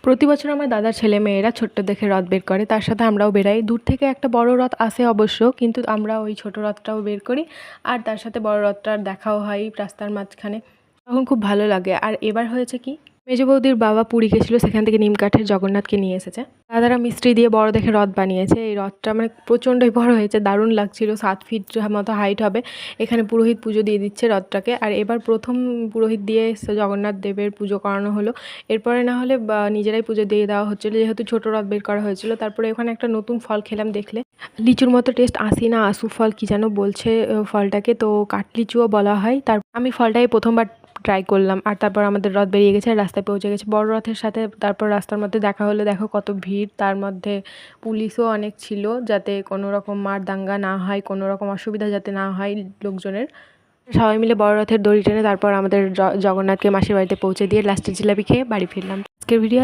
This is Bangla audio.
প্রতি বছর আমার দাদার ছেলেমেয়েরা ছোট্ট দেখে রথ বের করে, তার সাথে আমরাও বেরাই। দূর থেকে একটা বড় রথ আসে অবশ্য, কিন্তু আমরা ওই ছোট রথটাও বের করি আর তার সাথে বড় রথটার দেখাও হয় রাস্তার মাঝখানে। তখন খুব ভালো লাগে। আর এবার হয়েছে কি, মেজো বৌদির বাবা পুরী গেছিলো, সেখান থেকে নিম কাঠের জগন্নাথকে নিয়ে এসেছে। দাদারা মিস্ত্রি দিয়ে বড় দেখে রথ বানিয়েছে। এই রথটা মানে প্রচণ্ডই বড় হয়েছে, দারুণ লাগছিল। 7 ফিট মতো হাইট হবে। এখানে পুরোহিত পুজো দিয়ে দিচ্ছে রথটাকে। আর এবার প্রথম পুরোহিত দিয়ে জগন্নাথ দেবের পুজো করানো হলো। এরপরে না হলে নিজেরাই পুজো দিয়ে দেওয়া হচ্ছিলো, যেহেতু ছোটো রথ বের করা হয়েছিল। তারপরে ওখানে একটা নতুন ফল খেলাম, দেখলে লিচুর মতো টেস্ট, আসি না আসু ফল কি যেন বলছে ফলটাকে, তো কাঠলিচুও বলা হয়। তার আমি ফলটাই প্রথমবার ট্রাই করলাম। আর তারপর আমাদের রথ বেরিয়ে গেছে, রাস্তায় পৌঁছে গেছে বড় রথের সাথে। তারপর রাস্তার মধ্যে দেখা হলো, দেখো কত ভিড়, তার মধ্যে পুলিশও অনেক ছিল, যাতে কোনো রকম মার দাঙ্গা না হয়, কোনো রকম অসুবিধা যাতে না হয় লোকজনের। সবাই মিলে বড় রথের দড়ি টেনে তারপর আমাদের জগন্নাথকে মাসির বাড়িতে পৌঁছে দিয়ে লাস্টে জিলাপি খেয়ে বাড়ি ফিরলাম। আজকের ভিডিও